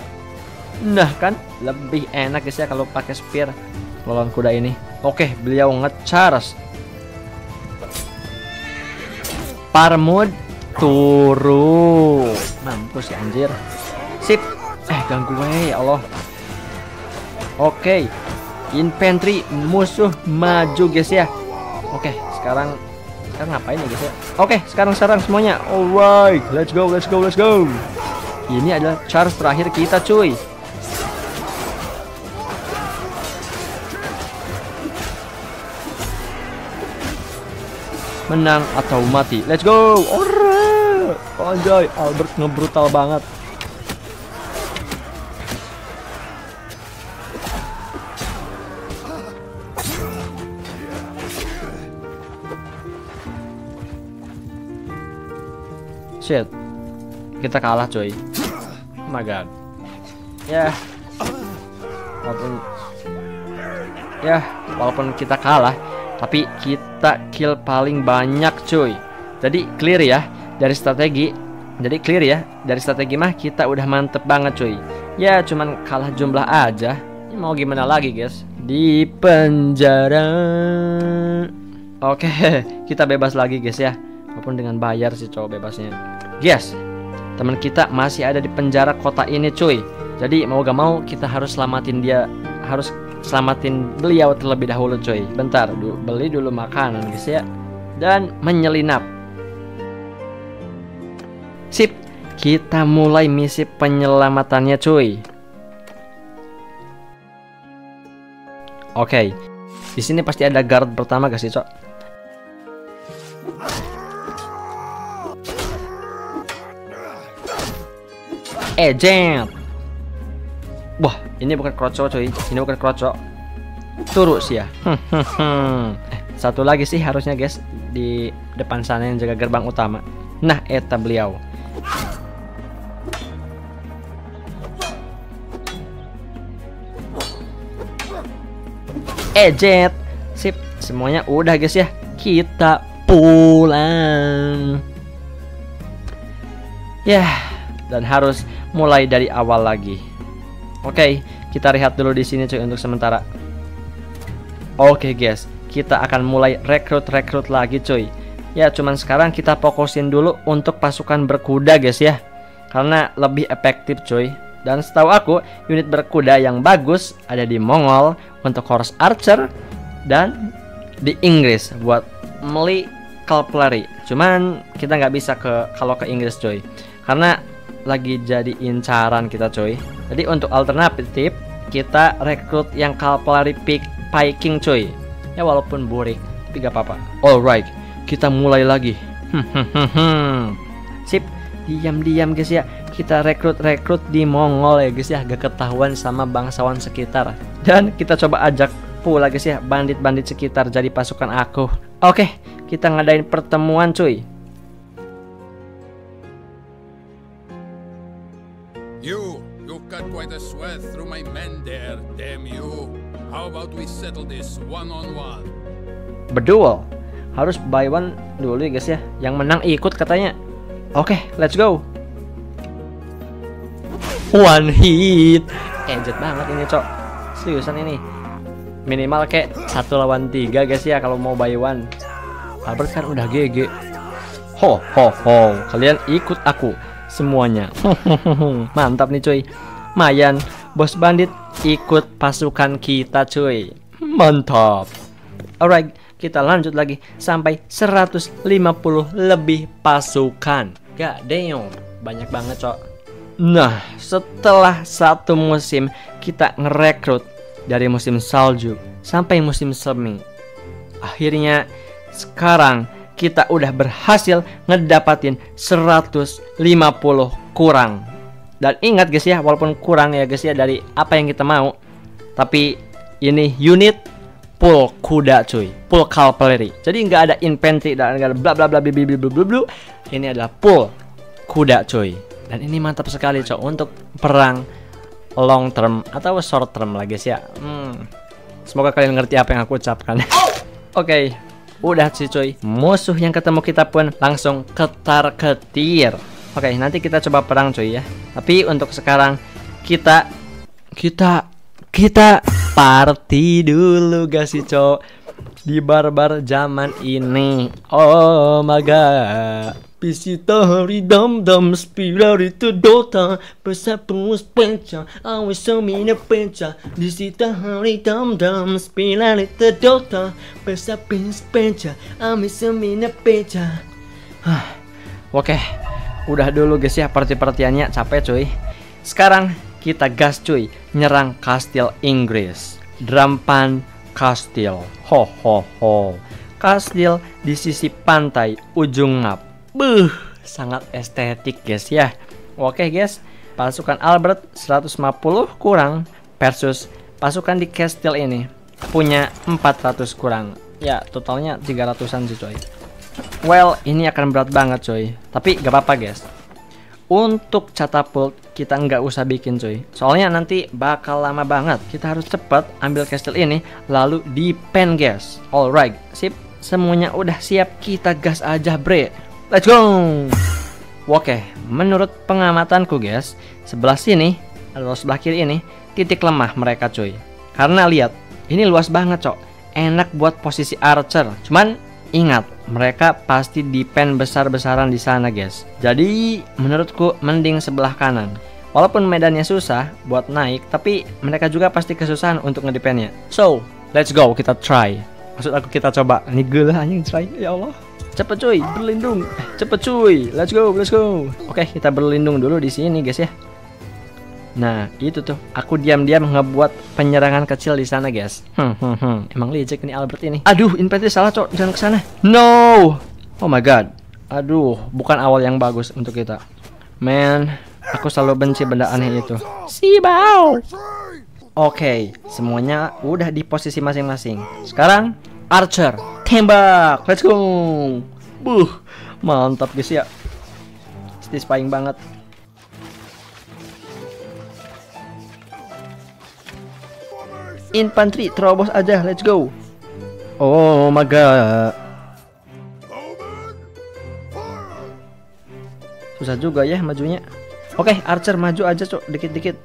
Nah kan lebih enak guys ya kalau pakai spear lawan kuda ini. Oke, beliau nge-charge. Parmud turun. Mampus ya anjir. Sip. Ganggu ya Allah. Oke. Infantry musuh maju guys ya. Oke, sekarang ngapain ya guys ya? Oke, sekarang semuanya. Alright, let's go. Ini adalah charge terakhir kita cuy. Menang atau mati. Let's go. Alright. Anjay, Albert ngebrutal banget. Shit. Kita kalah coy. Oh my god. Walaupun kita kalah, tapi kita kill paling banyak cuy. Jadi clear ya dari strategi. Dari strategi mah kita udah mantep banget cuy. Ya cuman kalah jumlah aja. Mau gimana lagi guys? Di penjara. Oke, kita bebas lagi guys ya. Walaupun dengan bayar sih cowok bebasnya. Guys, teman kita masih ada di penjara kota ini cuy. Jadi mau gak mau kita harus selamatin dia. Harus selamatin beliau terlebih dahulu cuy. Bentar, beli dulu makanan guys ya. Dan menyelinap. Sip, kita mulai misi penyelamatannya cuy. Oke, di sini pasti ada guard pertama guys sih cok. Agent. Wah, ini bukan kroco cuy. Ini bukan kroco. Turun sih ya. Satu lagi sih harusnya guys di depan sana yang jaga gerbang utama. Nah, eta beliau. Agent. Sip, semuanya udah guys ya. Kita pulang. Dan harus mulai dari awal lagi. Oke, kita rehat dulu di sini cuy untuk sementara. Oke guys, kita akan mulai rekrut lagi cuy. Ya cuman sekarang kita fokusin dulu untuk pasukan berkuda guys ya. Karena lebih efektif cuy. Dan setahu aku unit berkuda yang bagus ada di Mongol untuk horse archer dan di Inggris buat melee cavalry. Cuman kita nggak bisa kalau ke Inggris cuy. Karena lagi jadi incaran kita coy. Jadi untuk alternatif kita rekrut yang cavalry Viking coy. Ya walaupun burik tapi gak apa-apa. Alright, kita mulai lagi. Sip, diam-diam guys ya. Kita rekrut di Mongol ya guys ya. Gak ketahuan sama bangsawan sekitar. Dan kita coba ajak pula guys ya bandit-bandit sekitar jadi pasukan aku. Oke, kita ngadain pertemuan cuy. You've got quite a sweat through my men there, damn you. How about we settle this one-on-one? Beduel. Harus buy one dulu ya guys ya. Yang menang ikut katanya. Oke, let's go. One hit. Ejet banget ini cok. Seriusan ini. Minimal kayak 1 lawan 3 guys ya kalau mau buy one. Albert kan udah GG. Ho. Kalian ikut aku semuanya. Mantap nih cuy. Mayan bos bandit ikut pasukan kita cuy. Mantap. Alright, kita lanjut lagi sampai 150 lebih pasukan. God damn, banyak banget cok. Nah, setelah satu musim kita ngerekrut dari musim salju sampai musim semi, akhirnya sekarang kita udah berhasil ngedapatin 150 kurang. Dan ingat guys ya, walaupun kurang ya guys ya dari apa yang kita mau, tapi ini unit full kuda cuy, full cavalry. Jadi nggak ada infantry dan nggak ada bla bla bla bla bla bla bla. Ini adalah full kuda cuy. Dan ini mantap sekali cok untuk perang long term atau short term lah guys ya. Semoga kalian ngerti apa yang aku ucapkan. Oke, udah sih cuy. Musuh yang ketemu kita pun langsung ketar-ketir. Oke, nanti kita coba perang cuy ya. Tapi untuk sekarang kita party dulu guys sih cok di barbar zaman ini. Oh my god. Pisita ridam dam spirari to dota pesapus penca awas somina penca disita ridam dam spirari to dota pesapus penca awas somina penca. Oke, udah dulu guys ya party-partiannya, capek cuy. Sekarang kita gas cuy, nyerang kastil Inggris, Drampan Kastil. Ho ho ho. Kastil di sisi pantai ujung map. Sangat estetik guys ya. Oke guys, pasukan Albert 150 kurang versus pasukan di kastil ini punya 400 kurang. Ya totalnya 300an sih coy. Well, ini akan berat banget coy. Tapi gak apa-apa guys. Untuk catapult kita nggak usah bikin coy. Soalnya nanti bakal lama banget. Kita harus cepat ambil kastil ini lalu dipen guys. Alright, sip. Semuanya udah siap, kita gas aja bre. Let's go. Oke, menurut pengamatanku guys, sebelah sini atau sebelah kiri ini titik lemah mereka cuy. Karena lihat, ini luas banget cok. Enak buat posisi archer. Cuman ingat, mereka pasti dipen besar-besaran di sana guys. Jadi menurutku mending sebelah kanan. Walaupun medannya susah buat naik, tapi mereka juga pasti kesusahan untuk ngedepennya. So, let's go, kita try. Maksud aku kita coba. Ini gila anjing try, ya Allah. Cepet cuy, berlindung. Cepet cuy, let's go, let's go. Oke, kita berlindung dulu di sini guys ya. Nah, itu tuh. Aku diam-diam ngebuat penyerangan kecil di sana guys. Emang licik nih Albert ini. Aduh, infantry salah cok, jangan ke sana. No. Oh my god. Aduh, bukan awal yang bagus untuk kita. Man, aku selalu benci benda aneh itu. Sibau. Oke, semuanya udah di posisi masing-masing. Sekarang archer, tembak, let's go. Mantap guys ya. Satisfying banget. Infantry, terobos aja, let's go. Oh my god. Susah juga ya majunya. Oke, archer maju aja cok, dikit-dikit.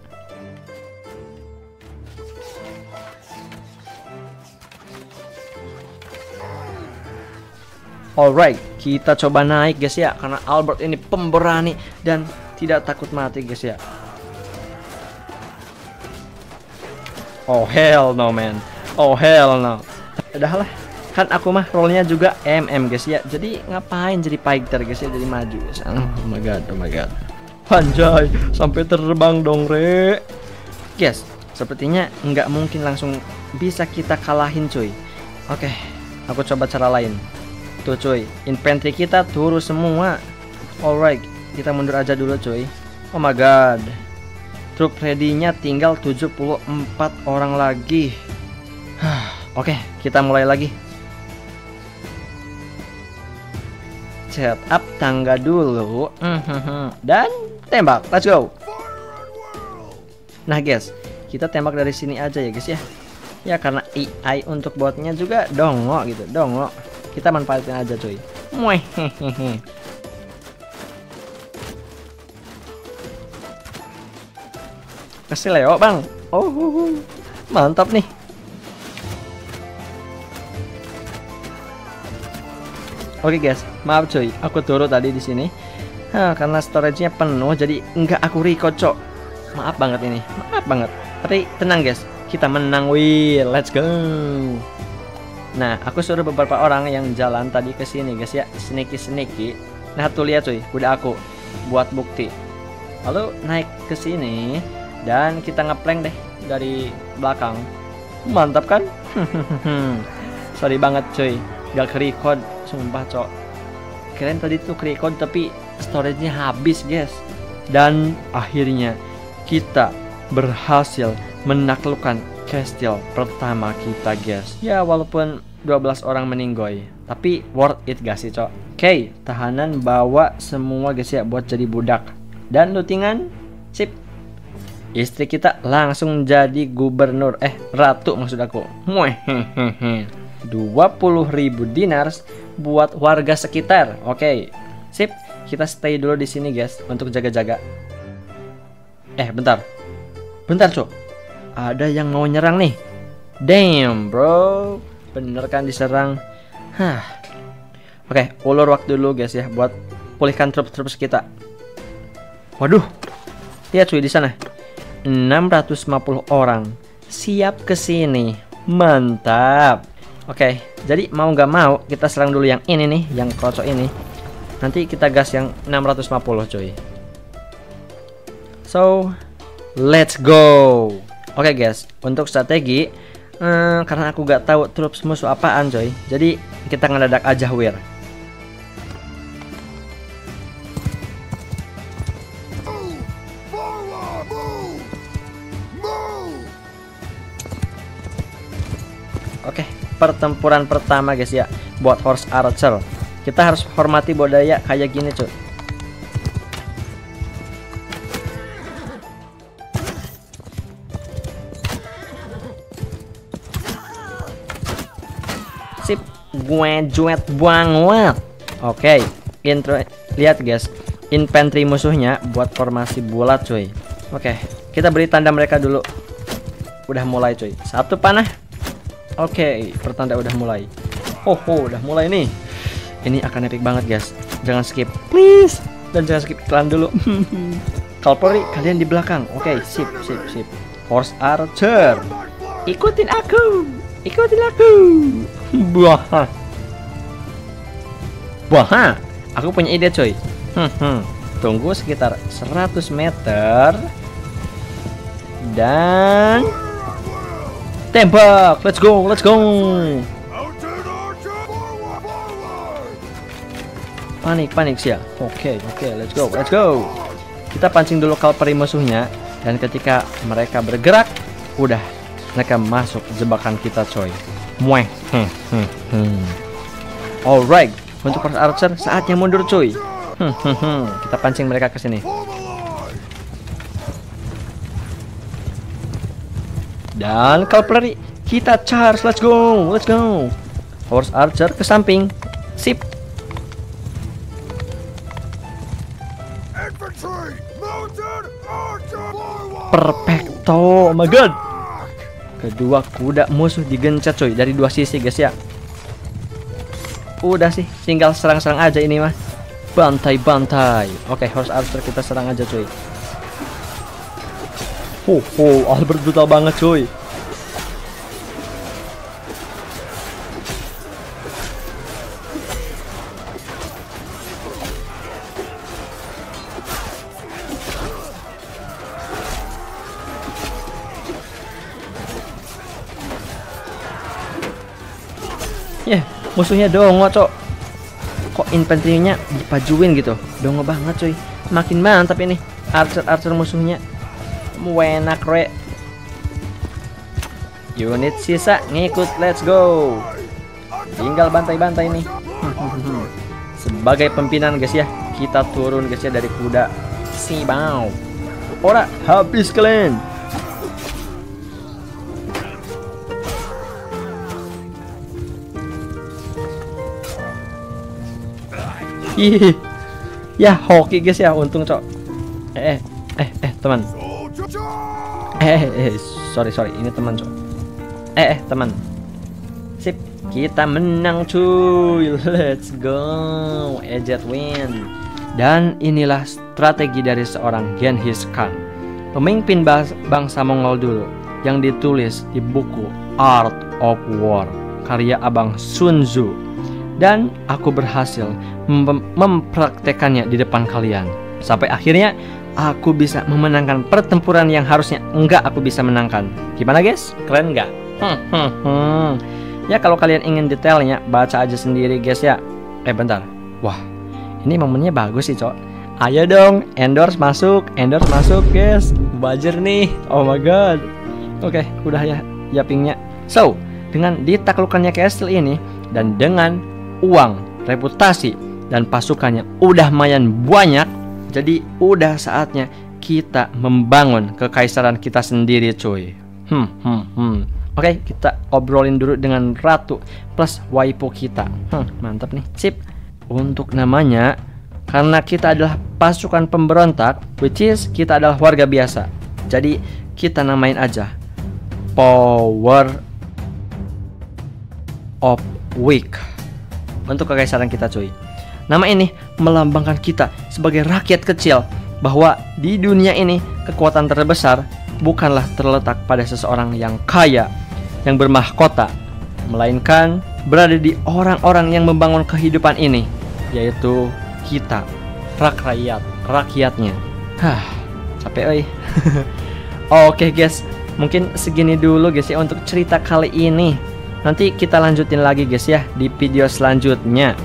Alright, kita coba naik guys ya, karena Albert ini pemberani dan tidak takut mati guys ya. Oh hell no man. Oh hell no. Udahlah, kan aku mah role-nya juga MM guys ya. Jadi ngapain jadi fighter guys ya, jadi maju guys. Oh my god, oh my god. Anjay, sampai terbang dong re. Guys, sepertinya nggak mungkin langsung bisa kita kalahin cuy. Oke, aku coba cara lain. Tuh cuy, infantry kita turun semua. Alright, kita mundur aja dulu cuy. Oh my god. Troop ready-nya tinggal 74 orang lagi. Oke, kita mulai lagi. Set up tangga dulu. Dan tembak, let's go. Nah guys, kita tembak dari sini aja ya guys ya. Ya karena AI untuk botnya juga dongo gitu, dongo. Kita manfaatin aja cuy. Muehehehe. Kasih Leo bang. Oh, mantap nih. Oke guys, maaf cuy, aku turun tadi di sini. Karena storage-nya penuh, jadi nggak aku record cok. Maaf banget ini, maaf banget. Tapi tenang guys, kita menang, wih, let's go. Nah, aku suruh beberapa orang yang jalan tadi ke sini guys ya, sneaky. Nah, tuh lihat cuy, udah aku buat bukti. Lalu naik ke sini dan kita ngeplank deh dari belakang. Mantap kan? Sorry banget cuy, gak ke-record, sumpah cok. Keren tadi tuh ke-record tapi storage-nya habis guys. Dan akhirnya kita berhasil menaklukkan kastil pertama kita guys. Ya walaupun 12 orang meninggoy, tapi worth it gak sih cok? Oke, tahanan bawa semua guys ya buat jadi budak. Dan lootingan, sip. Istri kita langsung jadi gubernur, ratu maksud aku. 20.000 dinars buat warga sekitar. Oke, sip. Kita stay dulu di sini guys untuk jaga-jaga. Bentar cok. Ada yang mau nyerang nih. Damn bro, bener kan diserang. Oke, ulur waktu dulu guys ya buat pulihkan troops kita. Waduh, lihat cuy di sana. 650 orang siap kesini. Mantap. Oke, jadi mau nggak mau kita serang dulu yang ini nih, yang krocok ini. Nanti kita gas yang 650 cuy. So, let's go. Oke guys, untuk strategi karena aku gak tahu troops musuh apaan coy, jadi kita ngedadak aja wir. Oke, pertempuran pertama guys ya buat horse archer. Kita harus hormati budaya kayak gini cuy. Sip, gue juet banget. Oke, intro, lihat guys, infanteri musuhnya buat formasi bulat cuy. Oke, kita beri tanda mereka dulu. Udah mulai cuy, satu panah. Oke, pertanda udah mulai. Udah mulai nih. Ini akan epic banget guys. Jangan skip please. Dan jangan skip iklan dulu. Cavalry kalian di belakang. Oke, sip. Horse archer, ikutin aku. Buah. Aku punya ide coy. Tunggu sekitar 100 meter dan tembak. Let's go. Panik sih ya. Oke, let's go. Kita pancing dulu cavalry musuhnya, dan ketika mereka bergerak, udah mereka masuk jebakan kita coy. Alright, untuk horse archer saatnya mundur cuy. Kita pancing mereka ke sini. Dan cavalry kita charge. Let's go. Horse archer ke samping. Sip. Perfecto. Oh my god. Kedua kuda musuh digencet coy dari dua sisi guys ya. Udah sih, tinggal serang-serang aja ini mah. Bantai. Oke, horse archer kita serang aja coy. Albert brutal banget coy. Musuhnya dongo cok. Kok infanterinya dipajuin gitu? Dongo banget coy. Makin mantap ini archer musuhnya. Enak re. Unit sisa ngikut. Let's go. Tinggal bantai-bantai nih. Sebagai pimpinan guys ya, kita turun guys ya dari kuda. Sibau. Ora habis kalian. Ya hoki guys ya, untung cok. Teman. Sorry, ini teman cok. Teman. Sip, kita menang cuy. Let's go. Ejet win. Dan inilah strategi dari seorang Genghis Khan. pemimpin bangsa Mongol dulu yang ditulis di buku Art of War karya Abang Sun Tzu. Dan aku berhasil mempraktekannya di depan kalian. Sampai akhirnya aku bisa memenangkan pertempuran yang harusnya enggak aku bisa menangkan. Gimana guys? Keren nggak? Ya kalau kalian ingin detailnya baca aja sendiri guys ya. Bentar. Wah, ini momennya bagus sih cok. Ayo dong, endorse masuk guys. Buzzer nih. Oh my god. Oke, udah ya pingnya. So, dengan ditaklukkannya castle ini dan dengan uang, reputasi, dan pasukannya udah lumayan banyak, jadi udah saatnya kita membangun kekaisaran kita sendiri cuy. Oke, kita obrolin dulu dengan ratu plus waifu kita. Mantap nih, sip. Untuk namanya, karena kita adalah pasukan pemberontak, which is kita adalah warga biasa, jadi kita namain aja Power of Weak untuk kekaisaran kita cuy. Nama ini melambangkan kita sebagai rakyat kecil, bahwa di dunia ini kekuatan terbesar bukanlah terletak pada seseorang yang kaya, yang bermahkota, melainkan berada di orang-orang yang membangun kehidupan ini, yaitu kita, rakyatnya. Capek Oke guys, mungkin segini dulu guys ya untuk cerita kali ini. Nanti kita lanjutin lagi guys ya di video selanjutnya.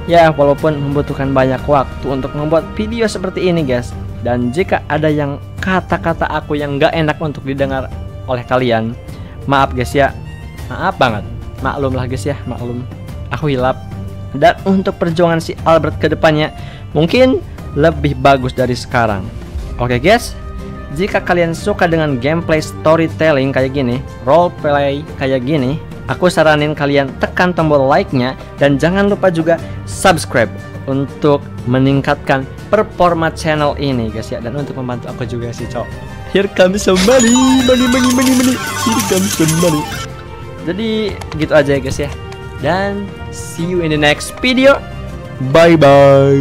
Ya walaupun membutuhkan banyak waktu untuk membuat video seperti ini guys. Dan jika ada yang kata-kata aku yang gak enak untuk didengar oleh kalian, maaf guys ya. Maaf banget. Maklum lah guys ya, maklum. Aku hilap. Dan untuk perjuangan si Albert ke depannya mungkin lebih bagus dari sekarang. Oke guys, jika kalian suka dengan gameplay storytelling kayak gini, roleplay kayak gini, aku saranin kalian tekan tombol like-nya dan jangan lupa juga subscribe untuk meningkatkan performa channel ini guys ya, dan untuk membantu aku juga sih cok. Here comes some money. Here comes some money. Jadi gitu aja guys ya. Dan see you in the next video. Bye bye.